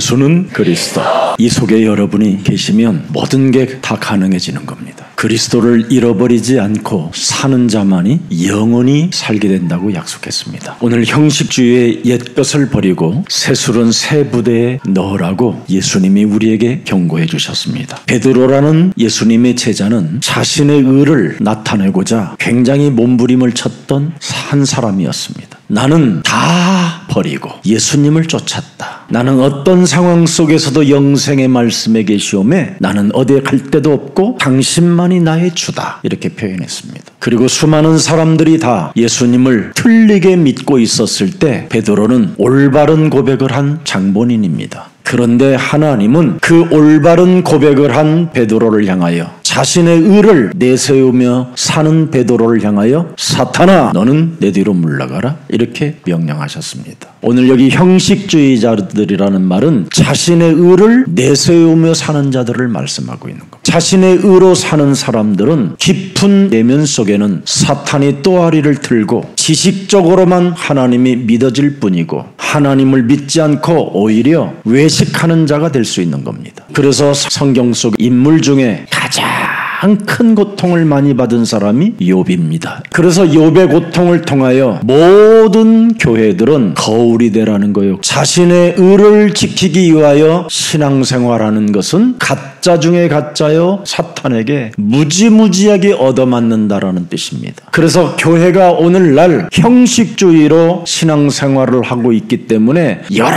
예수는 그리스도. 이 속에 여러분이 계시면 모든 게 다 가능해지는 겁니다. 그리스도를 잃어버리지 않고 사는 자만이 영원히 살게 된다고 약속했습니다. 오늘 형식주의의 옛것을 버리고 새술은 새 부대에 넣으라고 예수님이 우리에게 경고해 주셨습니다. 베드로라는 예수님의 제자는 자신의 의를 나타내고자 굉장히 몸부림을 쳤던 한 사람이었습니다. 나는 다 버리고 예수님을 쫓았다. 나는 어떤 상황 속에서도 영생의 말씀에 계시오매 나는 어디에 갈 데도 없고 당신만이 나의 주다. 이렇게 표현했습니다. 그리고 수많은 사람들이 다 예수님을 틀리게 믿고 있었을 때 베드로는 올바른 고백을 한 장본인입니다. 그런데 하나님은 그 올바른 고백을 한 베드로를 향하여 자신의 의를 내세우며 사는 베드로를 향하여 사탄아 너는 내 뒤로 물러가라 이렇게 명령하셨습니다. 오늘 여기 형식주의자들이라는 말은 자신의 의를 내세우며 사는 자들을 말씀하고 있는 겁니다. 자신의 의로 사는 사람들은 깊은 내면 속에는 사탄이 또아리를 틀고 지식적으로만 하나님이 믿어질 뿐이고 하나님을 믿지 않고 오히려 외식하는 자가 될 수 있는 겁니다. 그래서 성경 속 인물 중에 가장 큰 고통을 많이 받은 사람이 욥입니다. 그래서 욥의 고통을 통하여 모든 교회들은 거울이 되라는 거예요. 자신의 의를 지키기 위하여 신앙생활하는 것은 가짜 중에 가짜요 사탄에게 무지무지하게 얻어맞는다라는 뜻입니다. 그래서 교회가 오늘날 형식주의로 신앙생활을 하고 있기 때문에 여러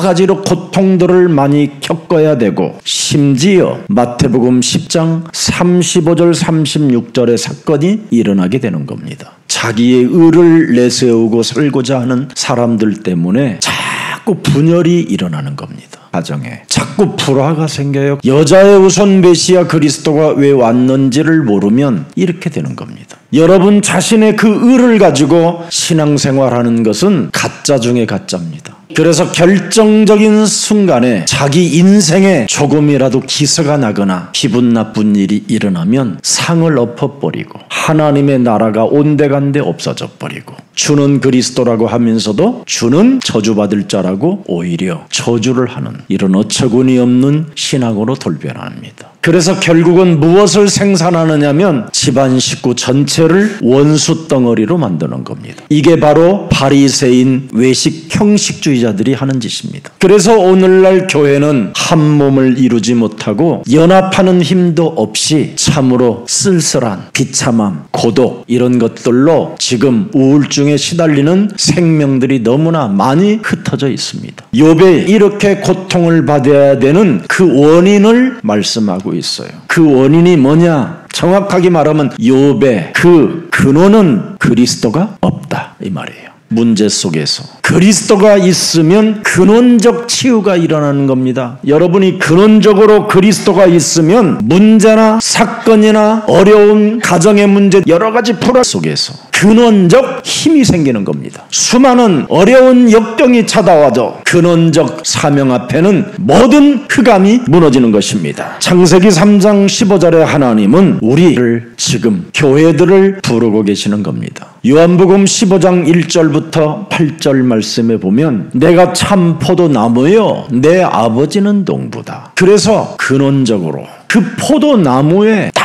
가지로 고통들을 많이 겪어야 되고 심지어 마태복음 10장 35절 36절의 사건이 일어나게 되는 겁니다. 자기의 의를 내세우고 살고자 하는 사람들 때문에 자꾸 분열이 일어나는 겁니다. 가정에 자꾸 불화가 생겨요. 여자의 우선 메시아 그리스도가 왜 왔는지를 모르면 이렇게 되는 겁니다. 여러분 자신의 그 의를 가지고 신앙생활하는 것은 가짜 중에 가짜입니다. 그래서 결정적인 순간에 자기 인생에 조금이라도 기스가 나거나 기분 나쁜 일이 일어나면 상을 엎어버리고 하나님의 나라가 온데간데 없어져 버리고 주는 그리스도라고 하면서도 주는 저주받을 자라고 오히려 저주를 하는 이런 어처구니 없는 신앙으로 돌변합니다. 그래서 결국은 무엇을 생산하느냐면 집안 식구 전체를 원수 덩어리로 만드는 겁니다. 이게 바로 바리새인 외식 형식주의자들이 하는 짓입니다. 그래서 오늘날 교회는 한 몸을 이루지 못하고 연합하는 힘도 없이 참으로 쓸쓸한 비참함, 고독 이런 것들로 지금 우울증에 시달리는 생명들이 너무나 많이 흩어져 있습니다. 욥이 이렇게 고통을 받아야 되는 그 원인을 말씀하고 있어요. 그 원인이 뭐냐? 정확하게 말하면 욥의 그 근원은 그리스도가 없다 이 말이에요. 문제 속에서 그리스도가 있으면 근원적 치유가 일어나는 겁니다. 여러분이 근원적으로 그리스도가 있으면 문제나 사건이나 어려운 가정의 문제 여러 가지 불화 속에서 근원적 힘이 생기는 겁니다. 수많은 어려운 역경이 찾아와도 근원적 사명 앞에는 모든 흑암이 무너지는 것입니다. 창세기 3장 15절에 하나님은 우리를 지금 교회들을 부르고 계시는 겁니다. 요한복음 15장 1절부터 8절 말씀에 보면 내가 참 포도나무요 내 아버지는 농부다. 그래서 근원적으로 그 포도나무에 딱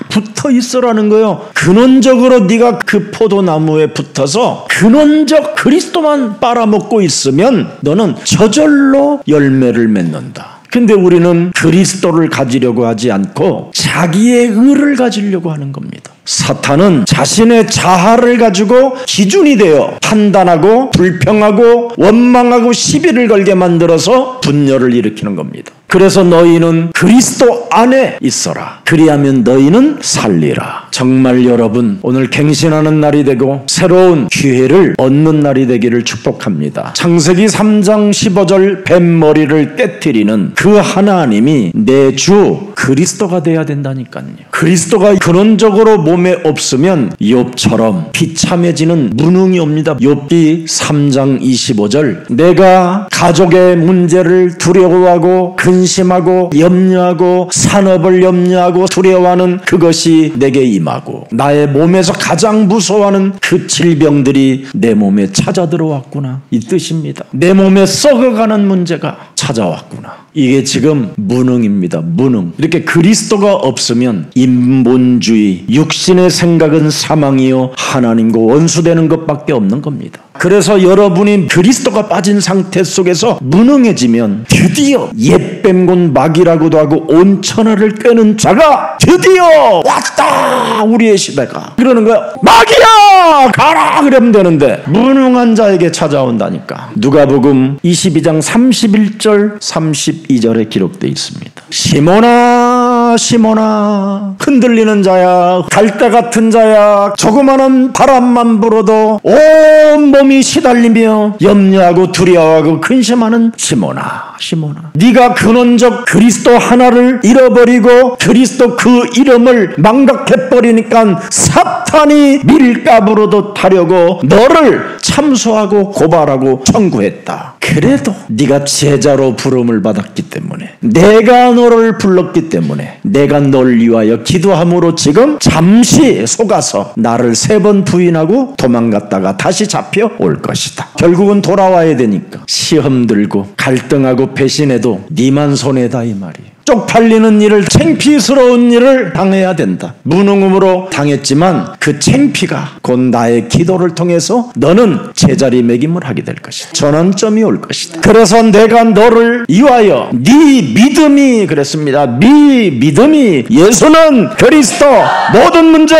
붙어 있으라는 거예요. 근원적으로 네가 그 포도나무에 붙어서 근원적 그리스도만 빨아먹고 있으면 너는 저절로 열매를 맺는다. 근데 우리는 그리스도를 가지려고 하지 않고 자기의 의를 가지려고 하는 겁니다. 사탄은 자신의 자아를 가지고 기준이 되어 판단하고 불평하고 원망하고 시비를 걸게 만들어서 분열을 일으키는 겁니다. 그래서 너희는 그리스도 안에 있어라. 그리하면 너희는 살리라. 정말 여러분 오늘 갱신하는 날이 되고 새로운 기회를 얻는 날이 되기를 축복합니다. 창세기 3장 15절 뱀머리를 깨트리는 그 하나님이 내 주 그리스도가 돼야 된다니까요. 그리스도가 근원적으로 몸에 없으면 욥처럼 비참해지는 무능이 옵니다. 욥기 3장 25절 내가 가족의 문제를 두려워하고 근심하고 염려하고 산업을 염려하고 두려워하는 그것이 내게 임하고 나의 몸에서 가장 무서워하는 그 질병들이 내 몸에 찾아 들어왔구나, 이 뜻입니다. 내 몸에 썩어가는 문제가 찾아왔구나. 이게 지금 무능입니다. 무능. 이렇게 그리스도가 없으면 인본주의, 육신의 생각은 사망이요 하나님과 원수되는 것밖에 없는 겁니다. 그래서 여러분이 그리스도가 빠진 상태 속에서 무능해지면 드디어 옛뱀곤 마귀라고도 하고 온 천하를 꿰는 자가 드디어 왔다, 우리의 시대가. 그러는 거야. 마귀야 가라 그러면 되는데 무능한 자에게 찾아온다니까. 누가복음 22장 31절 32절에 기록되어 있습니다. 시몬아 시몬아, 흔들리는 자야, 갈대 같은 자야, 조그마한 바람만 불어도 온 몸이 시달리며 염려하고 두려워하고 근심하는 시몬아 시몬아, 네가 근원적 그리스도 하나를 잃어버리고 그리스도 그 이름을 망각해버리니까 사탄이 밀가부로도 타려고 너를 참소하고 고발하고 청구했다. 그래도 네가 제자로 부름을 받았기 때문에, 내가 너를 불렀기 때문에, 내가 널 위하여 기도함으로 지금 잠시 속아서 나를 3번 부인하고 도망갔다가 다시 잡혀올 것이다. 결국은 돌아와야 되니까 시험 들고 갈등하고 배신해도 네만 손해다 이 말이에요. 쪽팔리는 일을, 창피스러운 일을 당해야 된다. 무능함으로 당했지만 그 창피가 곧 나의 기도를 통해서 너는 제자리매김을 하게 될 것이다. 전환점이 올 것이다. 그래서 내가 너를 위하여 네 믿음이, 그랬습니다. 네 믿음이, 예수는 그리스도, 모든 문제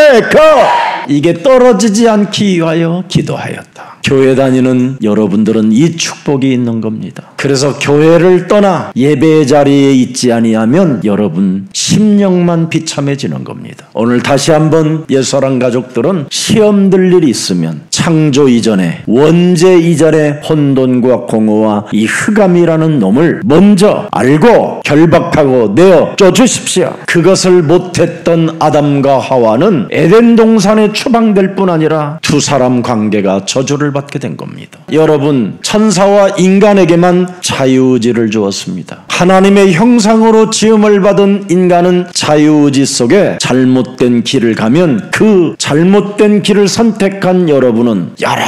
이게 떨어지지 않기 위하여 기도하였다. 교회 다니는 여러분들은 이 축복이 있는 겁니다. 그래서 교회를 떠나 예배의 자리에 있지 아니하면 여러분 심령만 비참해지는 겁니다. 오늘 다시 한번 옛사랑 가족들은 시험들 일이 있으면 창조 이전에, 원죄 이전에 혼돈과 공허와 이 흑암이라는 놈을 먼저 알고 결박하고 내어 쫓으십시오. 그것을 못했던 아담과 하와는 에덴 동산에 추방될 뿐 아니라 두 사람 관계가 저주를 받게 된 겁니다. 여러분, 천사와 인간에게만 자유의지를 주었습니다. 하나님의 형상으로 지음을 받은 인간은 자유의지 속에 잘못된 길을 가면 그 잘못된 길을 선택한 여러분은 여러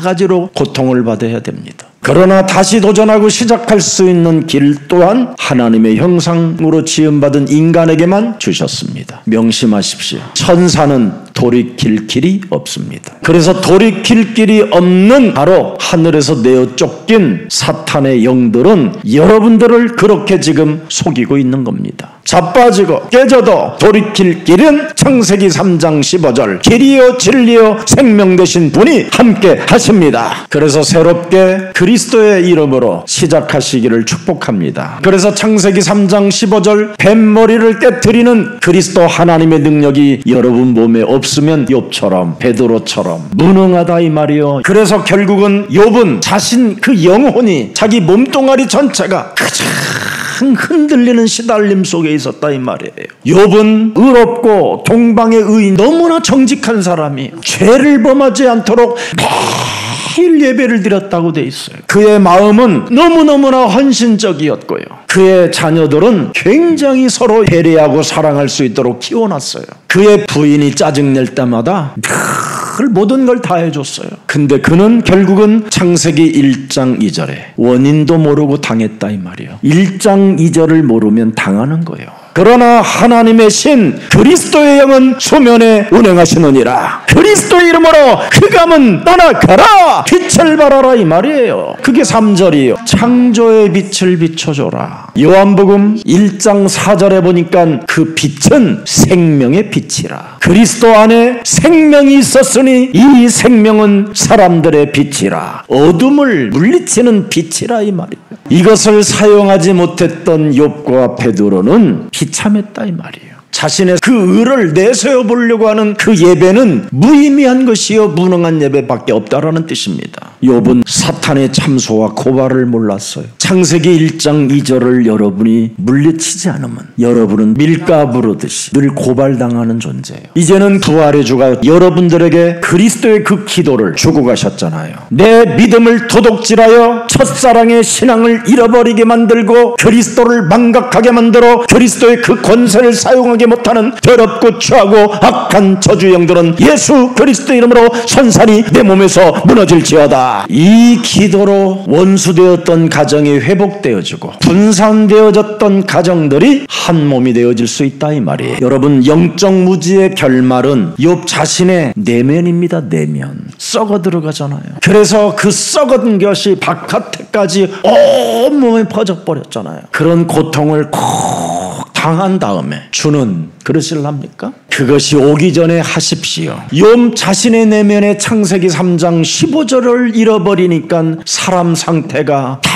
가지로 고통을 받아야 됩니다. 그러나 다시 도전하고 시작할 수 있는 길 또한 하나님의 형상으로 지음받은 인간에게만 주셨습니다. 명심하십시오. 천사는 돌이킬 길이 없습니다. 그래서 돌이킬 길이 없는 바로 하늘에서 내어 쫓긴 사탄의 영들은 여러분들을 그렇게 지금 속이고 있는 겁니다. 자빠지고 깨져도 돌이킬 길은 창세기 3장 15절 길이요 진리요 생명 되신 분이 함께 하십니다. 그래서 새롭게 그리스도의 이름으로 시작하시기를 축복합니다. 그래서 창세기 3장 15절 뱀머리를 깨트리는 그리스도 하나님의 능력이 여러분 몸에 없으면 욥처럼 베드로처럼 무능하다 이 말이요. 그래서 결국은 욥은 자신 그 영혼이, 자기 몸뚱아리 전체가 가장 흔들리는 시달림 속에 있었다 이 말이에요. 욥은 의롭고 동방의 의인, 너무나 정직한 사람이 죄를 범하지 않도록 매일 예배를 드렸다고 돼 있어요. 그의 마음은 너무너무나 헌신적이었고요. 그의 자녀들은 굉장히 서로 배려하고 사랑할 수 있도록 키워놨어요. 그의 부인이 짜증낼 때마다 늘 모든 걸 다 해줬어요. 근데 그는 결국은 창세기 1장 2절에 원인도 모르고 당했다 이 말이에요. 1장 2절을 모르면 당하는 거예요. 그러나 하나님의 신 그리스도의 영은 수면에 운행하시느니라. 그리스도의 이름으로 흑암은 떠나가라, 빛을 발하라 이 말이에요. 그게 3절이에요. 창조의 빛을 비춰줘라. 요한복음 1장 4절에 보니까 그 빛은 생명의 빛이라. 그리스도 안에 생명이 있었으니 이 생명은 사람들의 빛이라. 어둠을 물리치는 빛이라 이 말이에요. 이것을 사용하지 못했던 욥과 베드로는 비참했다 이 말이에요. 자신의 그 의를 내세워 보려고 하는 그 예배는 무의미한 것이요 무능한 예배밖에 없다라는 뜻입니다. 욥은 사탄의 참소와 고발을 몰랐어요. 창세기 1장 2절을 여러분이 물리치지 않으면 여러분은 밀가 부르듯이 늘 고발당하는 존재예요. 이제는 부활의 주가 여러분들에게 그리스도의 그 기도를 주고 가셨잖아요. 내 믿음을 도둑질하여 첫사랑의 신앙을 잃어버리게 만들고 그리스도를 망각하게 만들어 그리스도의 그 권세를 사용하게 못하는 더럽고 추하고 악한 저주 영들은 예수 그리스도 이름으로 선산이 내 몸에서 무너질지어다. 이 기도로 원수되었던 가정이 회복되어지고 분산되어졌던 가정들이 한 몸이 되어질 수 있다 이 말이에요. 여러분, 영적 무지의 결말은 욥 자신의 내면입니다. 내면 썩어 들어가잖아요. 그래서 그 썩은 것이 바깥에까지 온몸에 퍼져버렸잖아요. 그런 고통을 콕 당한 다음에 주는 그러실랍니까? 그것이 오기 전에 하십시오. 욥 자신의 내면의 창세기 3장 15절을 잃어버리니까 사람 상태가 다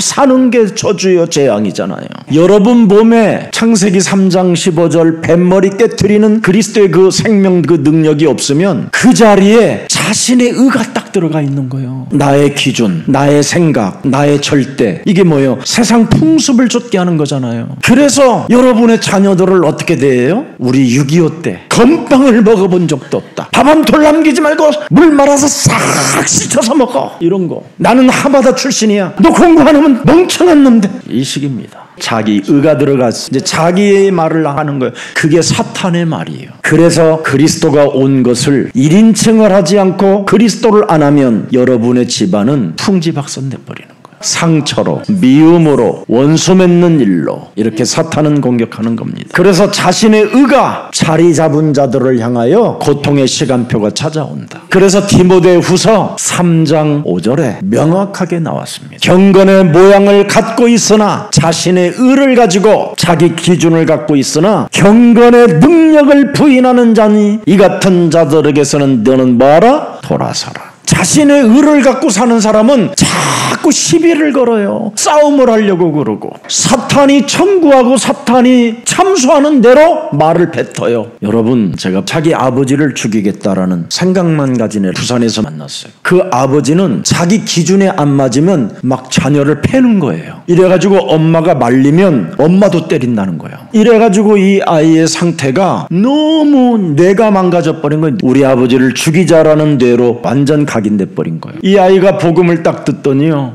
사는 게 저주요 재앙이잖아요. 여러분 몸에 창세기 3장 15절 뱃머리 깨트리는 그리스도의 그 생명 그 능력이 없으면 그 자리에 자신의 의가 딱 들어가 있는 거예요. 나의 기준, 나의 생각, 나의 절대, 이게 뭐예요? 세상 풍습을 좇게 하는 거잖아요. 그래서 여러분의 자녀들을 어떻게 대해요? 우리 6.25 때 건빵을 먹어본 적도 없다. 밥 한 톨 남기지 말고 물 말아서 싹 씻어서 먹어. 이런 거. 나는 하바다 출신이야. 너 공부 안 하면 멍청한 놈들. 이 식입니다. 자기 의가 들어가서 이제 자기의 말을 하는 거예요. 그게 사탄의 말이에요. 그래서 그리스도가 온 것을 1인칭을 하지 않고 그리스도를 안 하면 여러분의 집안은 풍지박산 돼버리는 거예요. 상처로, 미움으로, 원수 맺는 일로 이렇게 사탄은 공격하는 겁니다. 그래서 자신의 의가 자리 잡은 자들을 향하여 고통의 시간표가 찾아온다. 그래서 디모데후서 3장 5절에 명확하게 나왔습니다. 경건의 모양을 갖고 있으나 자신의 의를 가지고 자기 기준을 갖고 있으나 경건의 능력을 부인하는 자니 이 같은 자들에게서는 너는 뭐하라? 돌아서라. 자신의 의를 갖고 사는 사람은 자꾸 시비를 걸어요. 싸움을 하려고 그러고 사탄이 청구하고 사탄이 참수하는 대로 말을 뱉어요. 여러분, 제가 자기 아버지를 죽이겠다라는 생각만 가진 애 부산에서 만났어요. 그 아버지는 자기 기준에 안 맞으면 막 자녀를 패는 거예요. 이래가지고 엄마가 말리면 엄마도 때린다는 거예요. 이래가지고 이 아이의 상태가 너무 뇌가 망가져버린 거예요. 우리 아버지를 죽이자라는 뇌로 완전 각인돼 버린 거예요. 이 아이가 복음을 딱 듣더니요,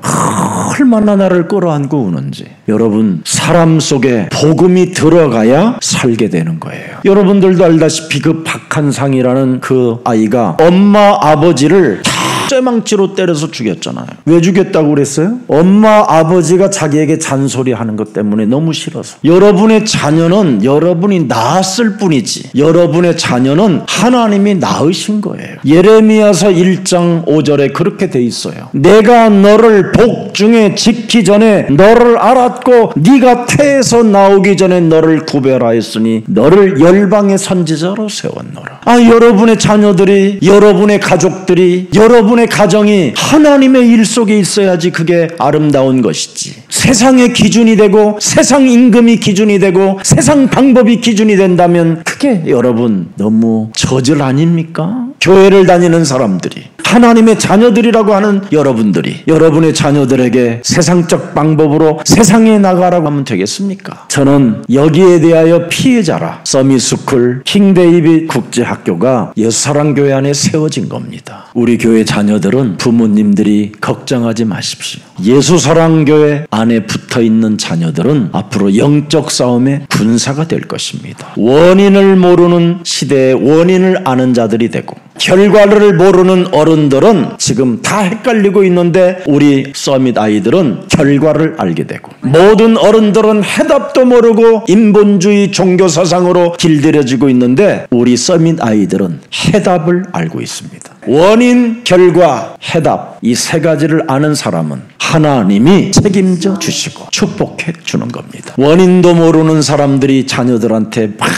얼마나 나를 끌어안고 우는지. 여러분, 사람 속에 복음이 들어가야 살게 되는 거예요. 여러분들도 알다시피 그 박한상이라는 그 아이가 엄마 아버지를 다 쇠망치로 때려서 죽였잖아요. 왜 죽였다고 그랬어요? 엄마 아버지가 자기에게 잔소리하는 것 때문에 너무 싫어서. 여러분의 자녀는 여러분이 낳았을 뿐이지 여러분의 자녀는 하나님이 낳으신 거예요. 예레미야서 1장 5절에 그렇게 돼 있어요. 내가 너를 복중에 짓기 전에 너를 알았고 네가 태에서 나오기 전에 너를 구별하였으니 너를 열방의 선지자로 세웠노라. 여러분의 자녀들이, 여러분의 가족들이, 여러분의 가정이 하나님의 일 속에 있어야지 그게 아름다운 것이지. 세상의 기준이 되고 세상 임금이 기준이 되고 세상 방법이 기준이 된다면 그게 여러분 너무 저질 아닙니까? 교회를 다니는 사람들이, 하나님의 자녀들이라고 하는 여러분들이 여러분의 자녀들에게 세상적 방법으로 세상에 나가라고 하면 되겠습니까? 저는 여기에 대하여 피해자라 서밋스쿨 킹데이빗 국제학교가 예수사랑교회 안에 세워진 겁니다. 우리 교회 자녀들은 부모님들이 걱정하지 마십시오. 예수사랑교회 안에 붙어있는 자녀들은 앞으로 영적 싸움의 군사가 될 것입니다. 원인을 모르는 시대에 원인을 아는 자들이 되고 결과를 모르는 어른들은 지금 다 헷갈리고 있는데 우리 서밋 아이들은 결과를 알게 되고, 모든 어른들은 해답도 모르고 인본주의 종교 사상으로 길들여지고 있는데 우리 서밋 아이들은 해답을 알고 있습니다. 원인, 결과, 해답, 이 세 가지를 아는 사람은 하나님이 책임져 주시고 축복해 주는 겁니다. 원인도 모르는 사람들이 자녀들한테 막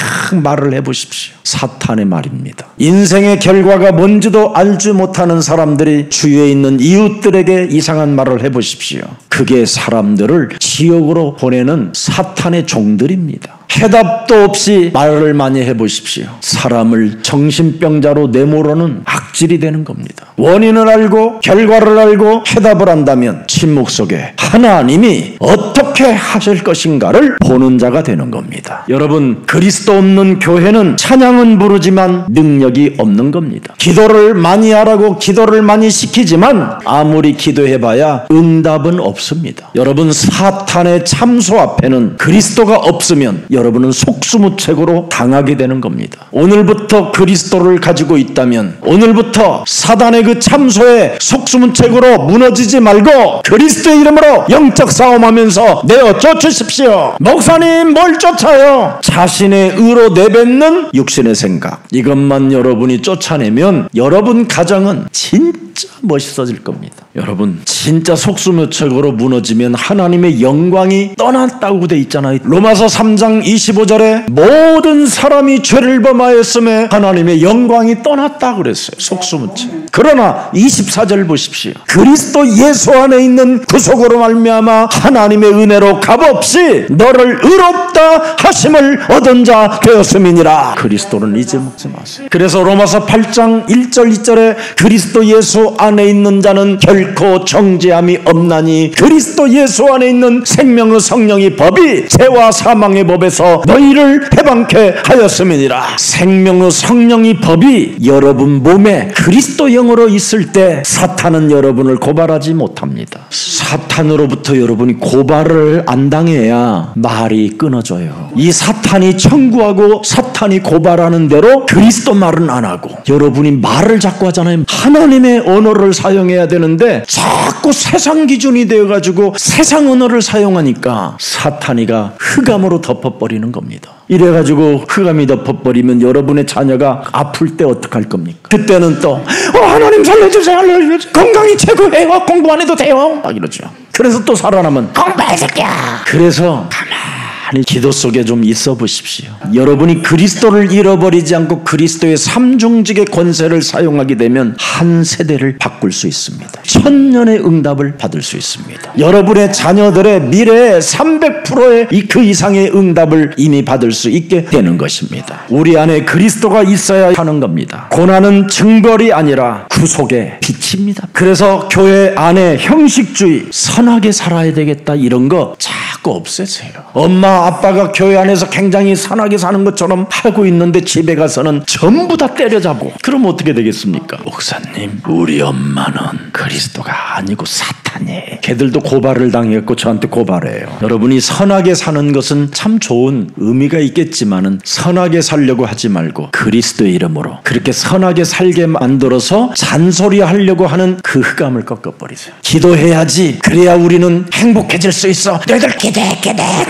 말을 해보십시오. 사탄의 말입니다. 인생의 결과가 뭔지도 알지 못하는 사람들이 주위에 있는 이웃들에게 이상한 말을 해보십시오. 그게 사람들을 지옥으로 보내는 사탄의 종들입니다. 해답도 없이 말을 많이 해보십시오. 사람을 정신병자로 내모르는 악질이 되는 겁니다. 원인을 알고 결과를 알고 해답을 안다면 침묵 속에 하나님이 어떻게 하실 것인가를 보는 자가 되는 겁니다. 여러분, 그리스도 없는 교회는 찬양은 부르지만 능력이 없는 겁니다. 기도를 많이 하라고 기도를 많이 시키지만 아무리 기도해봐야 응답은 없습니다. 여러분, 사탄의 참소 앞에는 그리스도가 없으면 여러분은 속수무책으로 당하게 되는 겁니다. 오늘부터 그리스도를 가지고 있다면 오늘부터 사단의 그 참소에 속수무책으로 무너지지 말고 그리스도의 이름으로 영적 싸움하면서 내어 쫓으십시오. 목사님 뭘 쫓아요? 자신의 의로 내뱉는 육신의 생각, 이것만 여러분이 쫓아내면 여러분 가정은 진짜 멋있어질 겁니다. 여러분, 진짜 속수무책으로 무너지면 하나님의 영광이 떠났다고 돼 있잖아요. 로마서 3장 25절에 모든 사람이 죄를 범하였음에 하나님의 영광이 떠났다고 그랬어요. 속수무책. 그러나 24절 보십시오. 그리스도 예수 안에 있는 구속으로 말미암아 하나님의 은혜로 값없이 너를 의롭다 하심을 얻은 자 되었음이니라. 그리스도는 잊어먹지 마세요. 그래서 로마서 8장 1절 2절에 그리스도 예수 안에 있는 자는 결코 정죄함이 없나니 그리스도 예수 안에 있는 생명의 성령의 법이 죄와 사망의 법에서 너희를 해방케 하였음이니라. 생명의 성령의 법이 여러분 몸에 그리스도 영으로 있을 때 사탄은 여러분을 고발하지 못합니다. 사탄으로부터 여러분이 고발을 안 당해야 말이 끊어져요. 이 사탄이 청구하고 사탄이 고발하는 대로 그리스도 말은 안 하고 여러분이 말을 자꾸 하잖아요. 하나님의 언어를 사용해야 되는데 자꾸 세상 기준이 되어가지고 세상 언어를 사용하니까 사탄이가 흑암으로 덮어버리는 겁니다. 이래가지고 흑암이 덮어버리면 여러분의 자녀가 아플 때 어떡할 겁니까? 그때는 또 하나님 살려주세요, 알려주세요. 건강이 최고예요. 공부 안 해도 돼요. 막 이러죠. 그래서 또 살아나면 공부해 새끼야. 그래서 가만히 기도 속에 좀 있어 보십시오. 여러분이 그리스도를 잃어버리지 않고 그리스도의 삼중직의 권세를 사용하게 되면 한 세대를 바꿀 수 있습니다. 천년의 응답을 받을 수 있습니다. 여러분의 자녀들의 미래에 300%의 그 이상의 응답을 이미 받을 수 있게 되는 것입니다. 우리 안에 그리스도가 있어야 하는 겁니다. 고난은 증벌이 아니라 구속의 빛입니다. 그래서 교회 안에 형식주의, 선하게 살아야 되겠다 이런 거 자꾸 없애세요. 엄마 아빠가 교회 안에서 굉장히 선하게 사는 것처럼 하고 있는데 집에 가서는 전부 다 때려잡고 그럼 어떻게 되겠습니까? 목사님, 우리 엄마는 그리스도가 아니고 사탄이에요. 걔들도 고발을 당했고 저한테 고발해요. 여러분이 선하게 사는 것은 참 좋은 의미가 있겠지만은 선하게 살려고 하지 말고 그리스도의 이름으로 그렇게 선하게 살게 만들어서 잔소리 하려고 하는 그 흑암을 꺾어버리세요. 기도해야지, 그래야 우리는 행복해질 수 있어. 너희들 기도해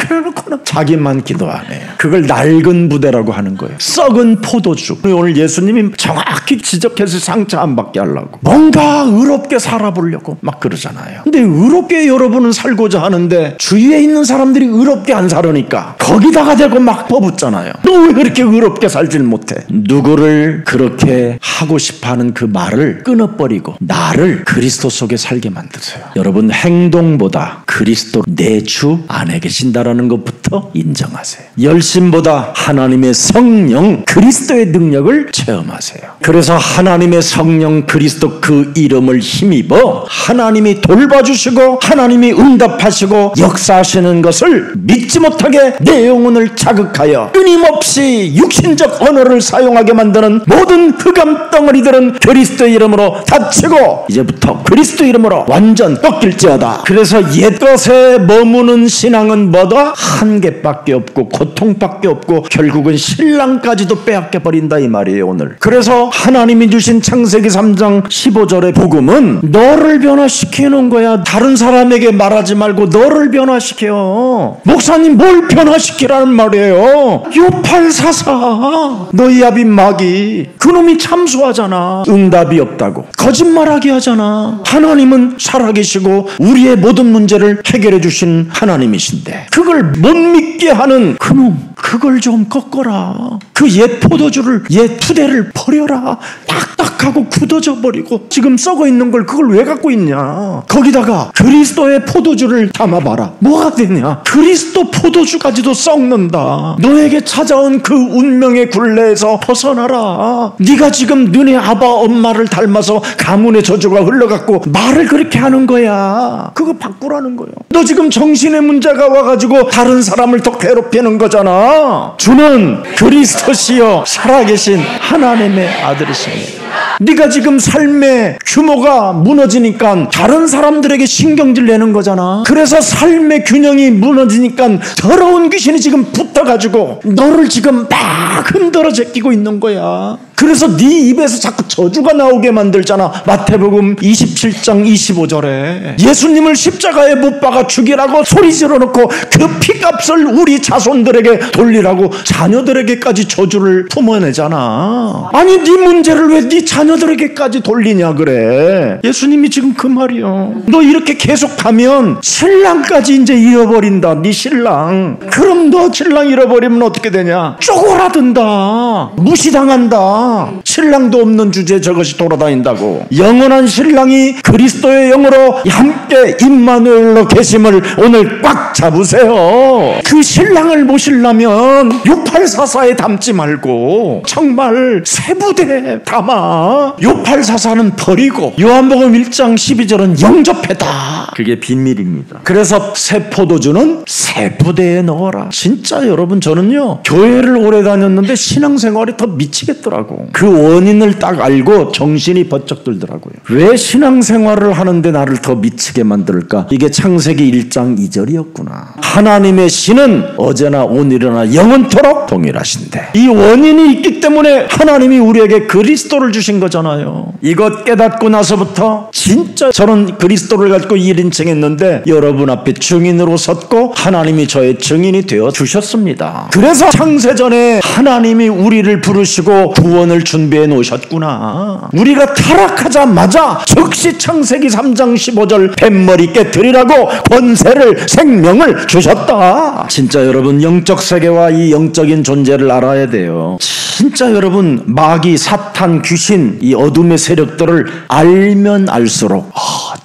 그러놓고는 자기만 기도 안 해요. 그걸 낡은 부대라고 하는 거예요. 썩은 포도주. 오늘 예수님이 정확히 지적해서 상처 안 받게 하려고 뭔가 의롭게 살아보려고 막 그러잖아요. 근데 의롭게 여러분은 살고자 하는데 주위에 있는 사람들이 의롭게 안 살으니까 거기다가 대고 막 퍼붓잖아요. 너 왜 그렇게 의롭게 살질 못해? 누구를 그렇게 하고 싶어하는 그 말을 끊어버리고 나를 그리스도 속에 살게 만드세요. 여러분, 행동보다 그리스도 내 주 안에 계신다라는 것부터 인정하세요. 열심보다 하나님의 성령 그리스도의 능력을 체험하세요. 그래서 하나님의 성령 그리스도 그 이름을 힘입어 하나님이 돌봐주시고 하나님이 응답하시고 역사하시는 것을 믿지 못하게 내 영혼을 자극하여 끊임없이 육신적 언어를 사용하게 만드는 모든 흑암 덩어리들은 그리스도의 이름으로 닫히고 이제부터 그리스도 이름으로 완전 꺾일지어다. 그래서 옛것에 머무는 신앙은 뭐다? 한계밖에 없고 고통밖에 없고 결국은 신랑까지도 빼앗겨 버린다 이 말이에요. 오늘 그래서 하나님이 주신 창세기 3장 15절의 복음은 너를 변화시키는 거야. 다른 사람에게 말하지 말고 너를 변화시켜. 목사님 뭘 변화시키라는 말이에요? 요팔사사 너희 아비 마귀 그놈이 참소하잖아. 응답이 없다고 거짓말하게 하잖아. 하나님은 살아계시고 우리의 모든 문제를 해결해 주신 하나님이신데 그걸 못 믿게 하는 그놈, 그걸 좀 꺾어라. 그 옛 포도주를, 옛 투대를 버려라. 딱딱하고 굳어져 버리고 지금 썩어 있는 걸 그걸 왜 갖고 있냐. 거기다가 그리스도의 포도주를 담아봐라. 뭐가 되냐. 그리스도 포도주까지도 썩는다. 너에게 찾아온 그 운명의 굴레에서 벗어나라. 네가 지금 너네 아바 엄마를 닮아서 가문의 저주가 흘러갔고 말을 그렇게 하는 거야. 그거 바꾸라는 거예요. 너 지금 정신의 문제가 와가지고 다른 사람을 더 괴롭히는 거잖아. 주는 그리스도시요 살아계신 하나님의 아들이십니다. 네가 지금 삶의 규모가 무너지니까 다른 사람들에게 신경질 내는 거잖아. 그래서 삶의 균형이 무너지니까 더러운 귀신이 지금 붙어가지고 너를 지금 막 흔들어 제끼고 있는 거야. 그래서 네 입에서 자꾸 저주가 나오게 만들잖아. 마태복음 27장 25절에 예수님을 십자가에 못 박아 죽이라고 소리 질러놓고 그 피값을 우리 자손들에게 돌리라고 자녀들에게까지 저주를 품어내잖아. 아니 네 문제를 왜 네 자녀들에게까지 돌리냐 그래. 예수님이 지금 그 말이요. 너 이렇게 계속 가면 신랑까지 이제 잃어버린다. 네 신랑. 그럼 너 신랑 잃어버리면 어떻게 되냐. 쪼그라든다. 무시당한다. 신랑도 없는 주제에 저것이 돌아다닌다고. 영원한 신랑이 그리스도의 영으로 함께 임마누엘로 계심을 오늘 꽉 잡으세요. 그 신랑을 모시려면 6844에 담지 말고 정말 세부대에 담아. 6844는 버리고 요한복음 1장 12절은 영접해다. 그게 비밀입니다. 그래서 새 포도주는 새 부대에 넣어라. 진짜 여러분 저는요 교회를 오래 다녔는데 신앙생활이 더 미치겠더라고. 그 원인을 딱 알고 정신이 번쩍 들더라고요. 왜 신앙생활을 하는데 나를 더 미치게 만들까? 이게 창세기 1장 2절이었구나. 하나님의 신은 어제나 오늘이나 영원토록 동일하신데 이 원인이 있기 때문에 하나님이 우리에게 그리스도를 주신 거잖아요. 이것 깨닫고 나서부터 진짜 저는 그리스도를 갖고 1인칭 했는데 여러분 앞에 증인으로 섰고 하나님이 저의 증인이 되어 주셨습니다. 그래서 창세전에 하나님이 우리를 부르시고 구원을 준비해 놓으셨구나. 우리가 타락하자마자 즉시 창세기 3장 15절 뱃머리 깨뜨리라고 권세를 생명을 주셨다. 진짜 여러분 영적 세계와 이 영적인 존재를 알아야 돼요. 진짜 여러분 마귀, 사탄, 귀신 이 어둠의 세력들을 알면 알수록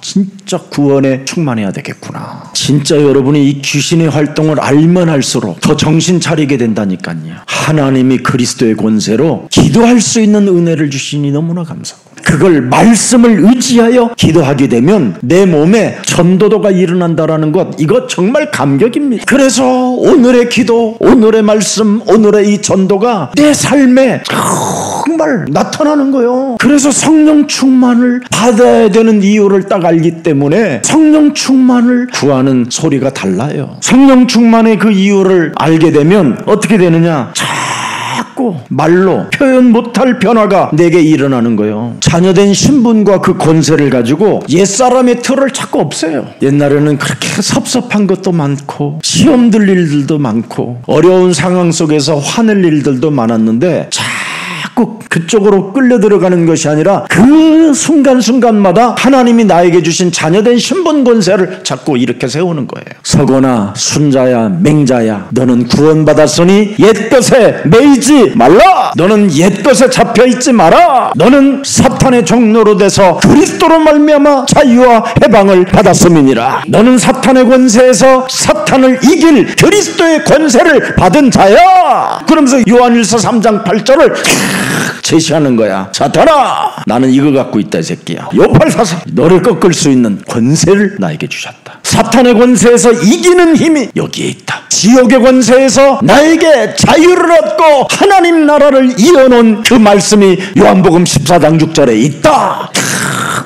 진짜 구원에 충만해야 되겠구나. 진짜 여러분이 이 귀신의 활동을 알면 할수록 더 정신 차리게 된다니까요. 하나님이 그리스도의 권세로 기도할 수 있는 은혜를 주시니 너무나 감사하고 그걸 말씀을 의지하여 기도하게 되면 내 몸에 전도도가 일어난다라는 것 이거 정말 감격입니다. 그래서 오늘의 기도, 오늘의 말씀, 오늘의 이 전도가 내 삶에 정말 나타나는 거예요. 그래서 성령 충만을 받아야 되는 이유를 딱 알기 때문에 성령 충만을 구하는 소리가 달라요. 성령 충만의 그 이유를 알게 되면 어떻게 되느냐. 자꾸 말로 표현 못할 변화가 내게 일어나는 거예요. 자녀된 신분과 그 권세를 가지고 옛사람의 틀을 자꾸 없애요. 옛날에는 그렇게 섭섭한 것도 많고 시험 들 일들도 많고 어려운 상황 속에서 화낼 일들도 많았는데 자꾸 그쪽으로 끌려 들어가는 것이 아니라 그 순간순간마다 하나님이 나에게 주신 자녀된 신분 권세를 자꾸 이렇게 세우는 거예요. 서거나 순자야 맹자야 너는 구원받았으니 옛것에 매이지 말라. 너는 옛것에 잡혀있지 마라. 너는 사탄의 종로로 돼서 그리스도로 말미암아 자유와 해방을 받았음이니라. 너는 사탄의 권세에서 사탄을 이길 그리스도의 권세를 받은 자야. 그러면서 요한일서 3장 8절을 제시하는 거야. 사탄아 나는 이거 갖고 있다 이 새끼야. 요팔사사 너를 꺾을 수 있는 권세를 나에게 주셨다. 사탄의 권세에서 이기는 힘이 여기에 있다. 지옥의 권세에서 나에게 자유를 얻고 하나님 나라를 이어놓은 그 말씀이 요한복음 14장 6절에 있다.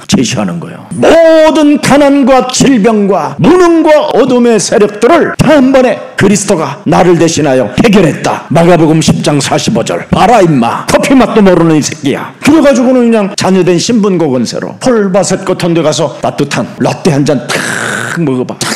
제시하는 거예요. 모든 가난과 질병과 무능과 어둠의 세력들을 단번에 그리스도가 나를 대신하여 해결했다. 마가복음 10장 45절 봐라 임마 커피 맛도 모르는 이 새끼야. 그래가지고는 그냥 자녀된 신분과 권세로 폴바셋 같은 데 가서 따뜻한 라떼 한 잔 탁 먹어봐. 탁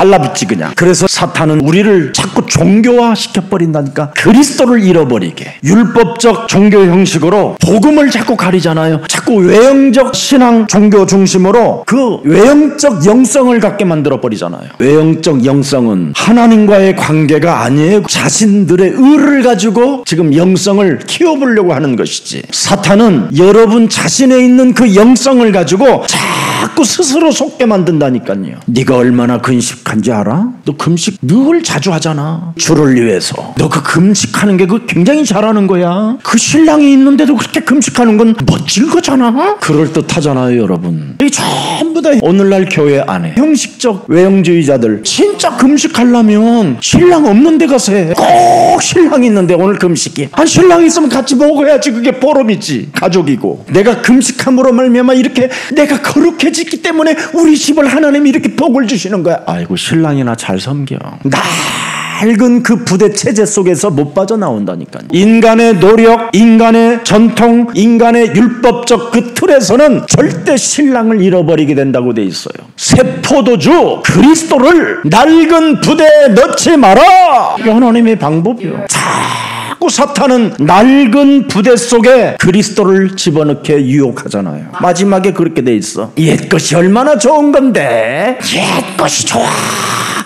달라붙지 그냥. 그래서 사탄은 우리를 자꾸 종교화 시켜버린다니까. 그리스도를 잃어버리게 율법적 종교 형식으로 복음을 자꾸 가리잖아요. 자꾸 외형적 신앙 종교 중심으로 그 외형적 영성을 갖게 만들어버리잖아요. 외형적 영성은 하나님과의 관계가 아니에요. 자신들의 의를 가지고 지금 영성을 키워보려고 하는 것이지. 사탄은 여러분 자신에 있는 그 영성을 가지고 자꾸 스스로 속게 만든다니까요. 네가 얼마나 금식한지 알아? 너 금식 늘 자주 하잖아. 주를 위해서. 너 그 금식하는 게 그 굉장히 잘하는 거야. 그 신랑이 있는데도 그렇게 금식하는 건 멋진 거잖아. 그럴듯하잖아요 여러분. 이게 전부 다 오늘날 교회 안에 형식적 외형주의자들 진짜 금식하려면 신랑 없는 데 가서 해. 꼭 신랑이 있는데 오늘 금식이. 한 신랑이 있으면 같이 먹어야지. 그게 보람이지. 가족이고. 내가 금식함으로 말미암아 이렇게 내가 거룩해지기 때문에 우리 집을 하나님이 이렇게 복을 주시는 거야. 아이고 신랑이나 잘 섬겨. 낡은 그 부대 체제 속에서 못 빠져나온다니까요. 인간의 노력, 인간의 전통, 인간의 율법적 그 틀에서는 절대 신랑을 잃어버리게 된다고 돼 있어요. 새 포도주 그리스도를 낡은 부대에 넣지 마라. 이게 하나님의 방법이요. 자꾸 사탄은 낡은 부대 속에 그리스도를 집어넣게 유혹하잖아요. 마지막에 그렇게 돼 있어. 옛것이 얼마나 좋은 건데 옛것이 좋아.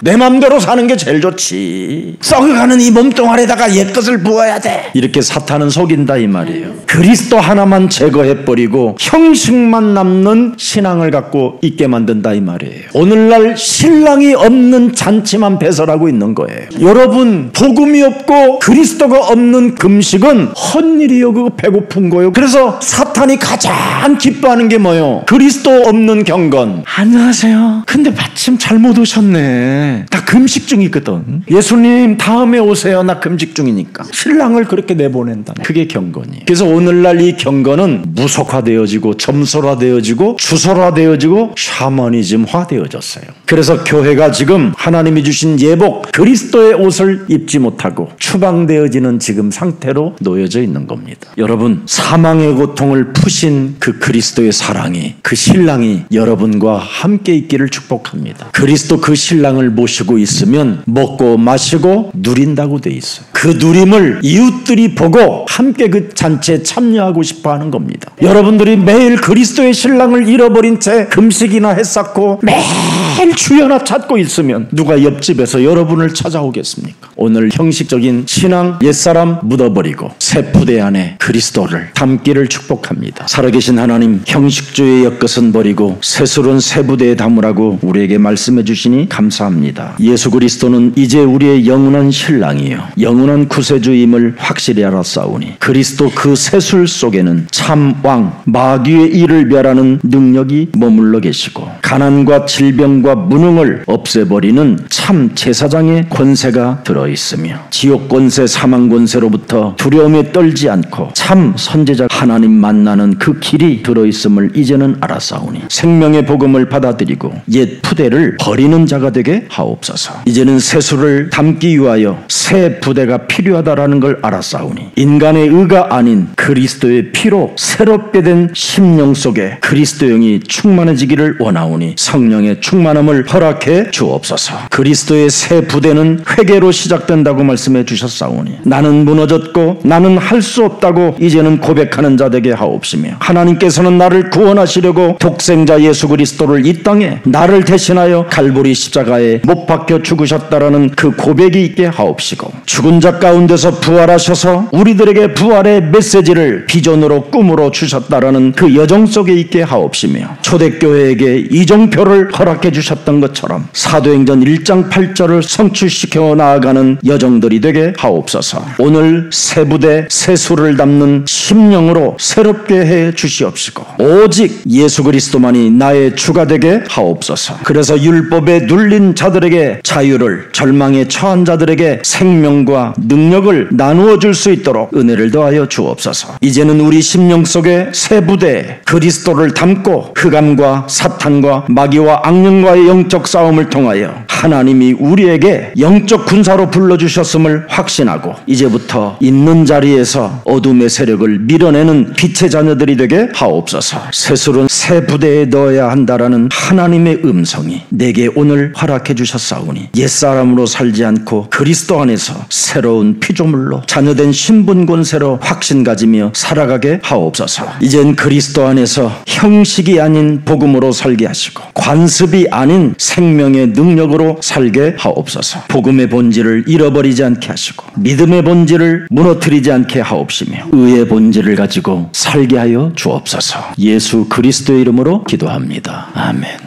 내 맘대로 사는 게 제일 좋지. 썩어가는 이 몸뚱아리에다가 옛것을 부어야 돼. 이렇게 사탄은 속인다 이 말이에요. 그리스도 하나만 제거해버리고 형식만 남는 신앙을 갖고 있게 만든다 이 말이에요. 오늘날 신랑이 없는 잔치만 배설하고 있는 거예요. 여러분 복음이 없고 그리스도가 없는 금식은 헛일이요. 그거 배고픈 거예요. 그래서 사탄이 가장 기뻐하는 게 뭐예요? 그리스도 없는 경건. 안녕하세요. 근데 마침 잘못 오셨네. 나 금식 중이거든. 예수님 다음에 오세요. 나 금식 중이니까. 신랑을 그렇게 내보낸다. 그게 경건이에요. 그래서 오늘날 이 경건은 무속화되어지고 점설화되어지고 주설화되어지고 샤머니즘화되어졌어요. 그래서 교회가 지금 하나님이 주신 예복 그리스도의 옷을 입지 못하고 추방되어지는 지금 상태로 놓여져 있는 겁니다. 여러분 사망의 고통을 푸신 그 그리스도의 사랑이 그 신랑이 여러분과 함께 있기를 축복합니다. 그리스도 그 신랑을 모시고 있으면 먹고 마시고 누린다고 돼 있어요. 그 누림을 이웃들이 보고 함께 그 잔치에 참여하고 싶어 하는 겁니다. 여러분들이 매일 그리스도의 신랑을 잃어버린 채 금식이나 했었고 매일 주 하나 찾고 있으면 누가 옆집에서 여러분을 찾아오겠습니까? 오늘 형식적인 신앙 옛사람 묻어버리고 새 부대 안에 그리스도를 담기를 축복합니다. 살아계신 하나님 형식주의 엮것은 버리고 새술은 새 부대에 담으라고 우리에게 말씀해 주시니 감사합니다. 예수 그리스도는 이제 우리의 영원한 신랑이요 영원한 구세주임을 확실히 알았사오니 그리스도 그 새술 속에는 참 왕 마귀의 일을 멸하는 능력이 머물러 계시고 가난과 질병과 무능을 없애버리는 참 제사장의 권세가 들어있으며 지옥 권세 사망 권세로부터 두려움에 떨지 않고 참 선지자 하나님 만나는 그 길이 들어있음을 이제는 알았사오니 생명의 복음을 받아들이고 옛 푸대를 버리는 자가 되게 하옵소서. 이제는 새술을 담기 위하여 새 부대가 필요하다라는 걸 알았사오니 인간의 의가 아닌 그리스도의 피로 새롭게 된 심령 속에 그리스도 영이 충만해지기를 원하오니 성령의 충만함을 허락해 주옵소서. 그리스도의 새 부대는 회개로 시작된다고 말씀해 주셨사오니 나는 무너졌고 나는 할 수 없다고 이제는 고백하는 자 되게 하옵시며 하나님께서는 나를 구원하시려고 독생자 예수 그리스도를 이 땅에 나를 대신하여 갈보리 십자가에 못 박혀 죽으셨다라는 그 고백이 있게 하옵시고 죽은 자 가운데서 부활하셔서 우리들에게 부활의 메시지를 비전으로 꿈으로 주셨다라는 그 여정 속에 있게 하옵시며 초대교회에게 이정표를 허락해 주셨던 것처럼 사도행전 1장 8절을 성취시켜 나아가는 여정들이 되게 하옵소서. 오늘 새 부대 새 술을 담는 심령으로 새롭게 해 주시옵시고 오직 예수 그리스도만이 나의 주가 되게 하옵소서. 그래서 율법에 눌린 자들에게 자유를 절망에 처한 자들에게 생명과 능력을 나누어 줄 수 있도록 은혜를 더하여 주옵소서. 이제는 우리 심령 속에 새 부대에 그리스도를 담고 흑암과 사탄과 마귀와 악령과의 영적 싸움을 통하여 하나님이 우리에게 영적 군사로 불러주셨음을 확신하고 이제부터 있는 자리에서 어둠의 세력을 밀어내는 빛의 자녀들이 되게 하옵소서. 새술은 새 부대에 넣어야 한다라는 하나님의 음성이 내게 오늘 허락해 주셨사오니 옛사람으로 살지 않고 그리스도 안에서 새로운 피조물로 자녀된 신분 권세로 확신 가지며 살아가게 하옵소서. 이젠 그리스도 안에서 형식이 아닌 복음으로 살게 하시고 관습이 아닌 생명의 능력으로 살게 하옵소서. 복음의 본질을 잃어버리지 않게 하시고 믿음의 본질을 무너뜨리지 않게 하옵시며 의의 본질을 가지고 살게 하여 주옵소서. 예수 그리스도의 이름으로 기도합니다. 아멘.